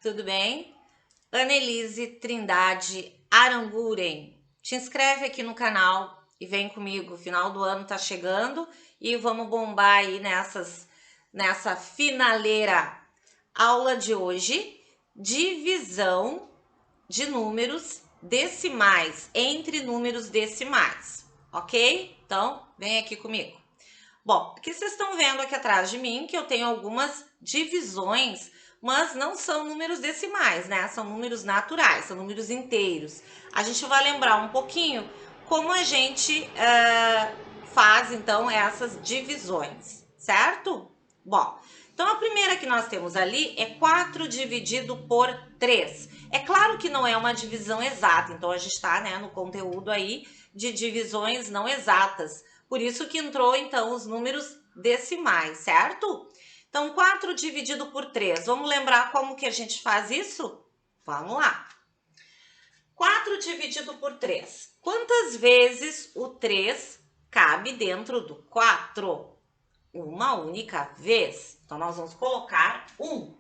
tudo bem? Annelise Trindade Aranguren. Te inscreve aqui no canal e vem comigo. O final do ano tá chegando e vamos bombar aí nessa finaleira. Aula de hoje, divisão de números decimais, entre números decimais, ok? Então, vem aqui comigo. Bom, aqui vocês estão vendo aqui atrás de mim que eu tenho algumas divisões, mas não são números decimais, né? São números naturais, são números inteiros. A gente vai lembrar um pouquinho como a gente faz, então, essas divisões, certo? Bom, então a primeira que nós temos ali é 4 dividido por 3. É claro que não é uma divisão exata, então a gente está, né, no conteúdo aí de divisões não exatas. Por isso que entrou, então, os números decimais, certo? Então, 4 dividido por 3. Vamos lembrar como que a gente faz isso? Vamos lá. 4 dividido por 3. Quantas vezes o 3 cabe dentro do 4? Uma única vez. Então, nós vamos colocar 1.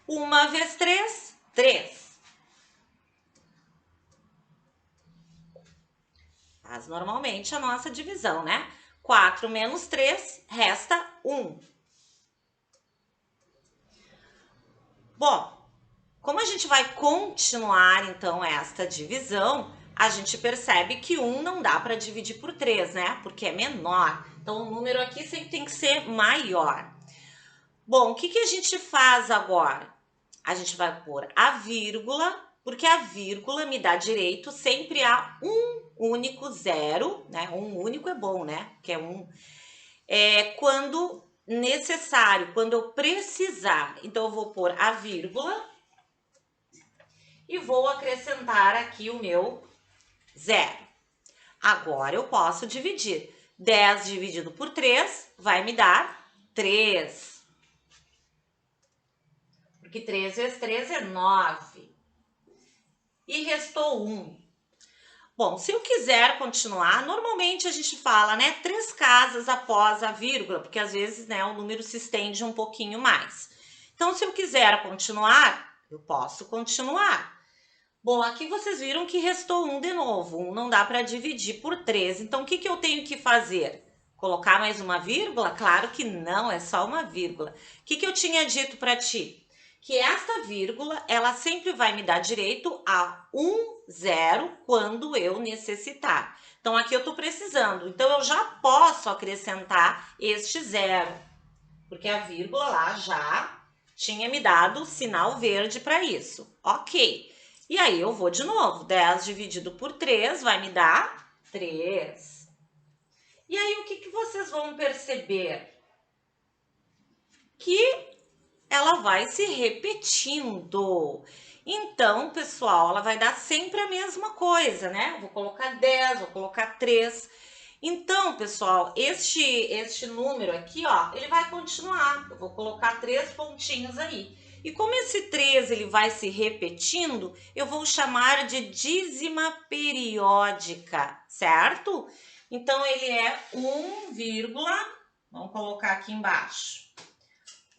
1 vezes 3, 3. Faz normalmente a nossa divisão, né? 4 menos 3, resta 1. Bom, como a gente vai continuar, então, esta divisão, a gente percebe que 1 não dá para dividir por 3, né? Porque é menor. Então, o número aqui sempre tem que ser maior. Bom, o que a gente faz agora? A gente vai pôr a vírgula, porque a vírgula me dá direito sempre a um único zero, né? Um único é bom, né? Que é um. Quando necessário, quando eu precisar. Então, eu vou pôr a vírgula e vou acrescentar aqui o meu zero. Agora, eu posso dividir. 10 dividido por 3 vai me dar 3. Porque 3 vezes 3 é 9. E restou 1. Bom, se eu quiser continuar, normalmente a gente fala, né, 3 casas após a vírgula, porque às vezes, né, o número se estende um pouquinho mais. Então, se eu quiser continuar, eu posso continuar. Bom, aqui vocês viram que restou 1 de novo. 1 não dá para dividir por 3. Então, o que eu tenho que fazer? Colocar mais uma vírgula? Claro que não, é só uma vírgula. O que eu tinha dito para ti? Que esta vírgula, ela sempre vai me dar direito a um zero quando eu necessitar. Então, aqui eu estou precisando. Então, eu já posso acrescentar este zero, porque a vírgula lá já tinha me dado o sinal verde para isso. Ok. E aí, eu vou de novo. 10 dividido por 3 vai me dar 3. E aí, o que vocês vão perceber? Que ela vai se repetindo. Então, pessoal, ela vai dar sempre a mesma coisa, né? Vou colocar 10, vou colocar 3. Então, pessoal, este número aqui, ó, ele vai continuar. Eu vou colocar 3 pontinhos aí. E como esse 3 ele vai se repetindo, eu vou chamar de dízima periódica, certo? Então, ele é 1, vamos colocar aqui embaixo.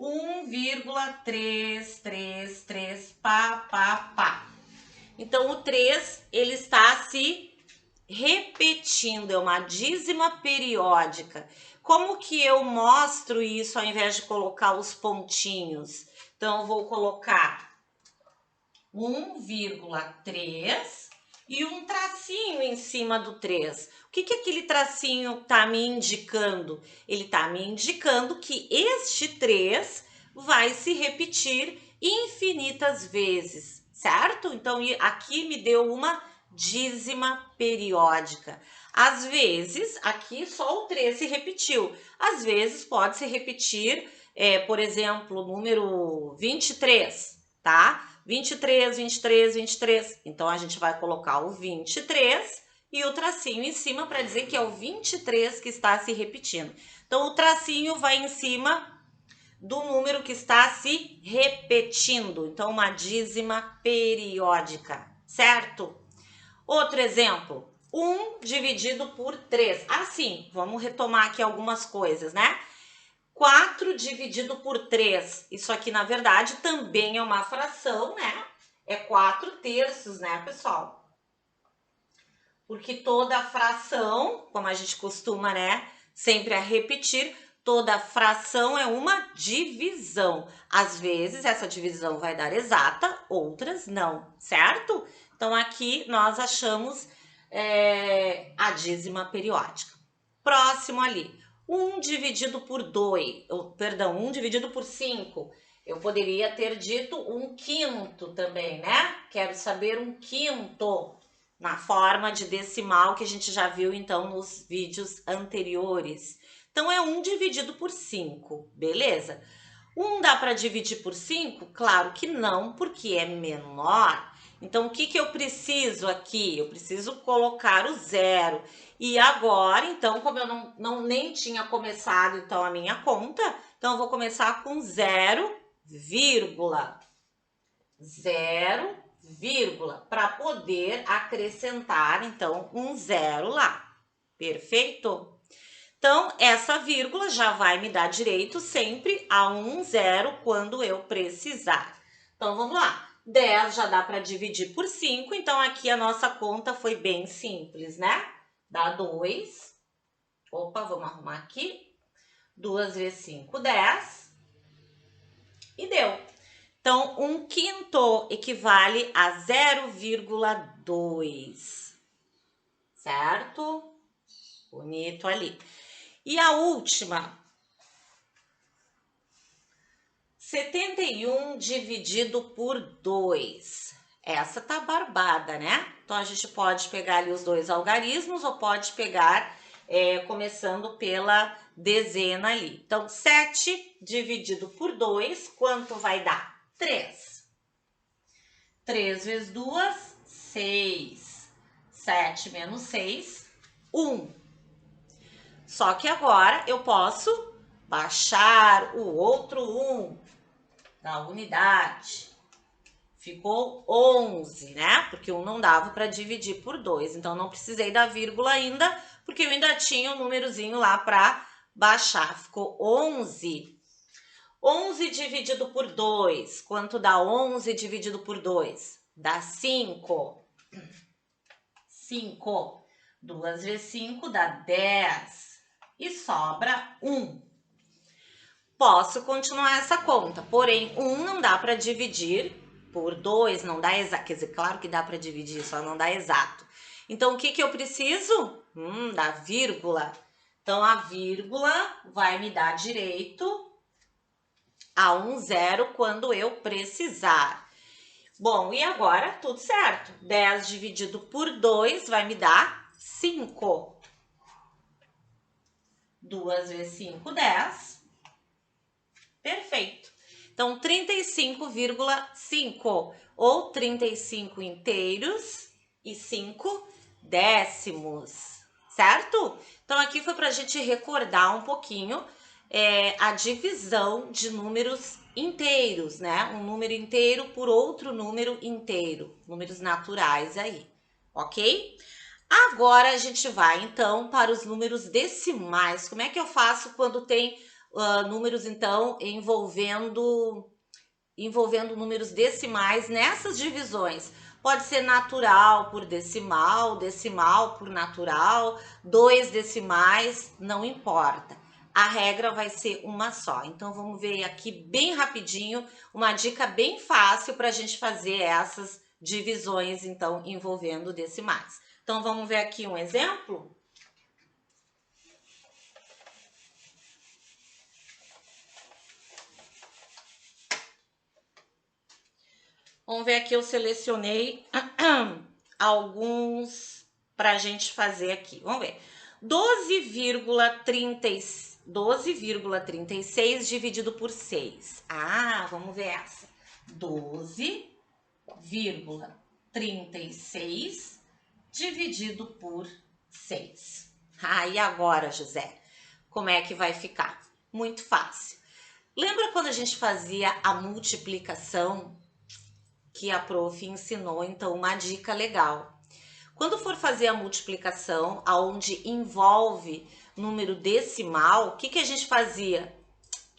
1,333, pá. Então, o 3, ele está se repetindo, é uma dízima periódica. Como que eu mostro isso ao invés de colocar os pontinhos? Então, eu vou colocar 1,3 e um tracinho em cima do 3. O que aquele tracinho está me indicando? Ele está me indicando que este 3 vai se repetir infinitas vezes, certo? Então, aqui me deu uma dízima periódica. Às vezes, aqui só o 3 se repetiu. Às vezes, pode se repetir, por exemplo, o número 23, tá? 23, 23, 23. Então, a gente vai colocar o 23 e o tracinho em cima para dizer que é o 23 que está se repetindo. Então, o tracinho vai em cima do número que está se repetindo. Então, uma dízima periódica, certo? Outro exemplo, 1 dividido por 3. Assim, vamos retomar aqui algumas coisas, né? 4 dividido por 3. Isso aqui, na verdade, também é uma fração, né? É 4/3, né, pessoal? Porque toda fração, como a gente costuma, né, sempre a repetir, toda fração é uma divisão. Às vezes, essa divisão vai dar exata, outras não, certo? Então, aqui nós achamos a dízima periódica. Próximo ali, 1 dividido por 2, perdão, 1 dividido por 5. Eu poderia ter dito 1/5 também, né? Quero saber 1/5 na forma de decimal que a gente já viu, então, nos vídeos anteriores. Então, é 1 dividido por 5, beleza? 1 dá para dividir por 5? Claro que não, porque é menor. Então, o que eu preciso aqui? Eu preciso colocar o 0. E agora, então, como eu nem tinha começado, então, a minha conta, então, eu vou começar com 0, 0, para poder acrescentar, então, um 0 lá. Perfeito? Então, essa vírgula já vai me dar direito sempre a um 0 quando eu precisar. Então, vamos lá. 10 já dá para dividir por 5, então aqui a nossa conta foi bem simples, né? Dá 2. Opa, vamos arrumar aqui. 2 vezes 5, 10. E deu. Então, 1/5 equivale a 0,2. Certo? Bonito ali. E a última, 71 dividido por 2. Essa tá barbada, né? Então, a gente pode pegar ali os dois algarismos ou pode pegar começando pela dezena ali. Então, 7 dividido por 2, quanto vai dar? 3. 3 vezes 2, 6. 7 menos 6, 1. Só que agora eu posso baixar o outro 1 da unidade. Ficou 11, né? Porque 1 não dava para dividir por 2. Então, não precisei da vírgula ainda, porque eu ainda tinha um númerozinho lá para baixar. Ficou 11. 11 dividido por 2. Quanto dá 11 dividido por 2? Dá 5. 5. 2 vezes 5 dá 10. E sobra 1. Posso continuar essa conta, porém, 1 não dá para dividir por 2, não dá exato. Quer dizer, claro que dá para dividir, só não dá exato. Então, o que eu preciso? Da vírgula. Então, a vírgula vai me dar direito a um 0 quando eu precisar. Bom, e agora tudo certo. 10 dividido por 2 vai me dar 5. 2 vezes 5, 10. Perfeito. Então, 35,5 ou 35 inteiros e 5 décimos, certo? Então, aqui foi para a gente recordar um pouquinho a divisão de números inteiros, né? Um número inteiro por outro número inteiro, números naturais aí, ok? Agora, a gente vai, então, para os números decimais. Como é que eu faço quando tem números, então, envolvendo números decimais nessas divisões? Pode ser natural por decimal, decimal por natural, 2 decimais, não importa. A regra vai ser uma só. Então, vamos ver aqui bem rapidinho, uma dica bem fácil para a gente fazer essas divisões, então, envolvendo decimais. Então, vamos ver aqui um exemplo? Vamos ver aqui, eu selecionei alguns para a gente fazer aqui. Vamos ver. 12,36 dividido por 6. Ah, vamos ver essa. 12,36 dividido por 6. Ah, e agora, José? Como é que vai ficar? Muito fácil. Lembra quando a gente fazia a multiplicação? Que a prof ensinou, então, uma dica legal. Quando for fazer a multiplicação, aonde envolve número decimal, o que a gente fazia?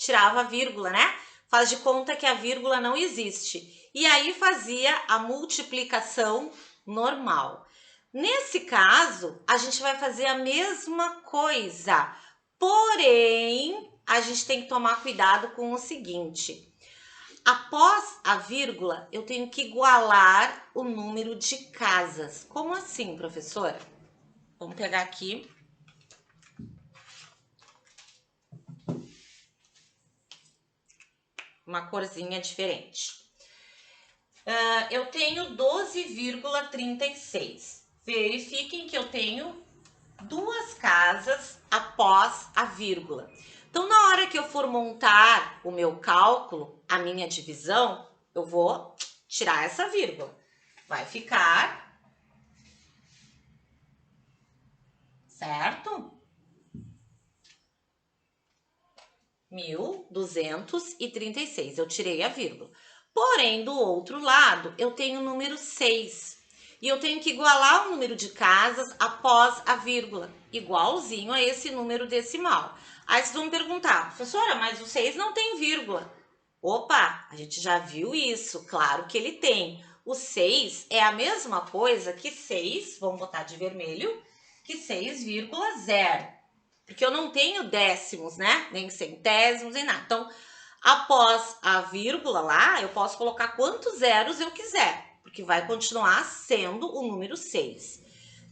tirava a vírgula, né? Faz de conta que a vírgula não existe. E aí fazia a multiplicação normal. Nesse caso, a gente vai fazer a mesma coisa, porém, a gente tem que tomar cuidado com o seguinte: após a vírgula, eu tenho que igualar o número de casas. Como assim, professora? Vamos pegar aqui. Uma corzinha diferente. Eu tenho 12,36. Verifiquem que eu tenho duas casas após a vírgula. Então, na hora que eu for montar o meu cálculo, a minha divisão, eu vou tirar essa vírgula. Vai ficar, certo? 1.236. Eu tirei a vírgula. Porém, do outro lado, eu tenho o número 6. E eu tenho que igualar o número de casas após a vírgula, igualzinho a esse número decimal. Aí vocês vão me perguntar, professora, mas o 6 não tem vírgula. Opa, a gente já viu isso, claro que ele tem. O 6 é a mesma coisa que 6, vamos botar de vermelho, que 6,0. Porque eu não tenho décimos, né? Nem centésimos, nem nada. Então, após a vírgula lá, eu posso colocar quantos zeros eu quiser, porque vai continuar sendo o número 6.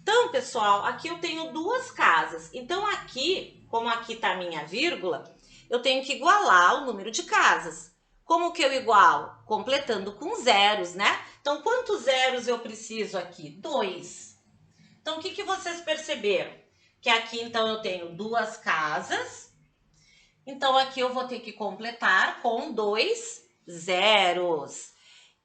Então, pessoal, aqui eu tenho duas casas. Então, aqui, como aqui está a minha vírgula, eu tenho que igualar o número de casas. Como que eu igualo? Completando com zeros, né? Então, quantos zeros eu preciso aqui? 2. Então, o que vocês perceberam? Que aqui, então, eu tenho duas casas. Então, aqui eu vou ter que completar com 2 zeros.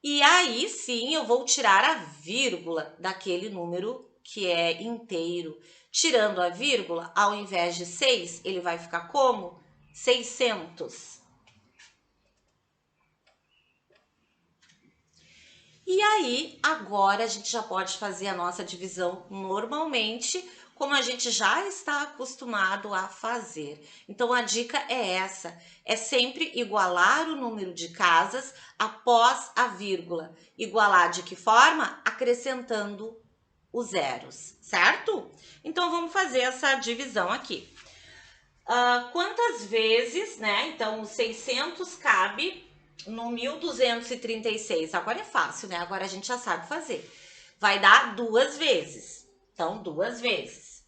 E aí, sim, eu vou tirar a vírgula daquele número que é inteiro. Tirando a vírgula, ao invés de 6, ele vai ficar como? 600. E aí, agora a gente já pode fazer a nossa divisão normalmente, como a gente já está acostumado a fazer. Então, a dica é essa, é sempre igualar o número de casas após a vírgula. Igualar de que forma? Acrescentando os zeros, certo? Então, vamos fazer essa divisão aqui. Quantas vezes, né? Então, o 600 cabe no 1.236. Agora é fácil, né? Agora a gente já sabe fazer. Vai dar 2 vezes. Então, 2 vezes.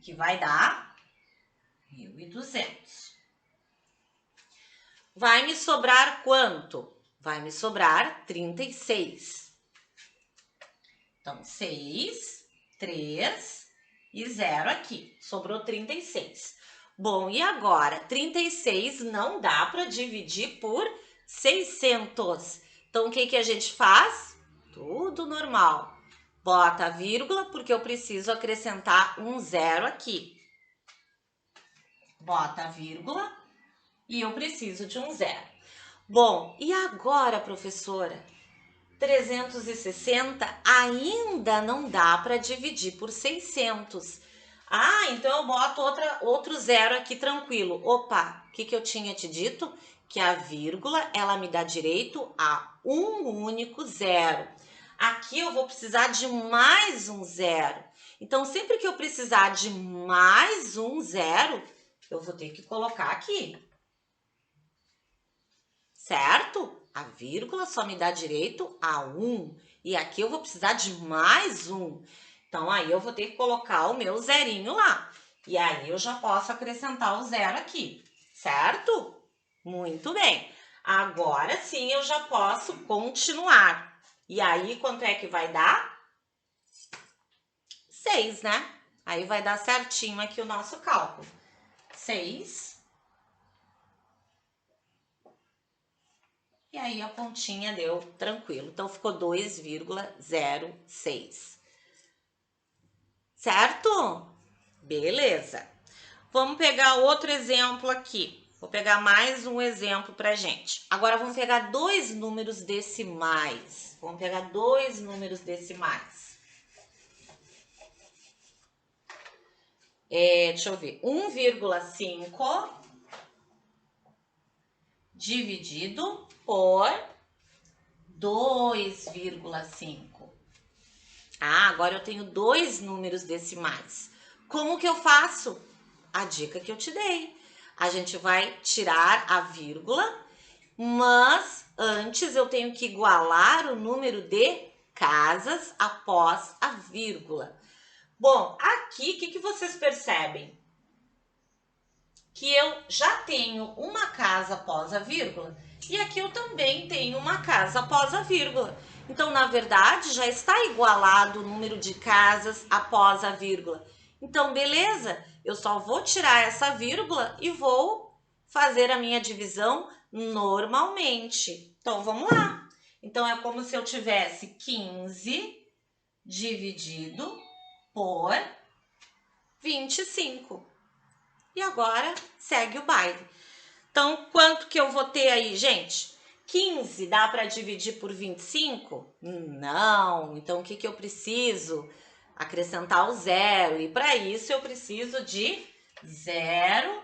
Que vai dar 1.200. Vai me sobrar quanto? Vai me sobrar 36. Então, 6, 3 e 0 aqui. Sobrou 36. Bom, e agora? 36 não dá para dividir por 600. Então, o que a gente faz? Tudo normal. Bota a vírgula, porque eu preciso acrescentar um zero aqui. Bota a vírgula e eu preciso de um zero. Bom, e agora, professora? 360 ainda não dá para dividir por 600. Ah, então eu boto outro zero aqui tranquilo. Opa, o que eu tinha te dito? Que a vírgula, ela me dá direito a um único zero. Aqui eu vou precisar de mais um zero. Então, sempre que eu precisar de mais um zero, eu vou ter que colocar aqui. Certo? A vírgula só me dá direito a 1. E aqui eu vou precisar de mais um. Então, aí eu vou ter que colocar o meu zerinho lá. E aí eu já posso acrescentar o zero aqui. Certo? Muito bem. Agora sim eu já posso continuar. E aí, quanto é que vai dar? 6, né? Aí vai dar certinho aqui o nosso cálculo. 6. E aí a pontinha deu tranquilo. Então, ficou 2,06. Certo? Beleza. Vamos pegar outro exemplo aqui. Vou pegar mais um exemplo pra gente. Agora, vamos pegar dois números decimais. Vamos pegar dois números decimais. Deixa eu ver. 1,5 dividido por 2,5. Ah, agora eu tenho dois números decimais. Como que eu faço? A dica que eu te dei. A gente vai tirar a vírgula, mas antes eu tenho que igualar o número de casas após a vírgula. Bom, aqui, o que vocês percebem? Que eu já tenho uma casa após a vírgula e aqui eu também tenho uma casa após a vírgula. Então, na verdade, já está igualado o número de casas após a vírgula. Então, beleza, eu só vou tirar essa vírgula e vou fazer a minha divisão normalmente. Então, vamos lá. Então, é como se eu tivesse 15 dividido por 25. E agora, segue o baile. Então, quanto que eu vou ter aí, gente? 15 dá para dividir por 25? Não. Então, o que eu preciso? Acrescentar o zero. E para isso, eu preciso de 0,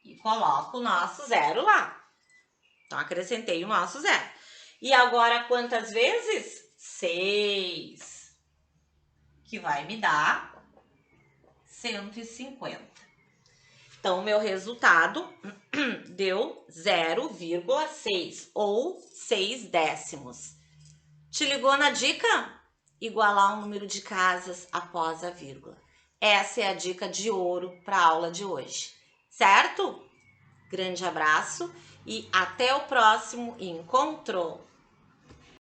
e coloco o nosso zero lá. Então, acrescentei o nosso zero. E agora, quantas vezes? 6. Que vai me dar 150. Então, o meu resultado deu 0,6 ou 6 décimos. Te ligou na dica? Igualar o número de casas após a vírgula. Essa é a dica de ouro para a aula de hoje, certo? Grande abraço e até o próximo encontro!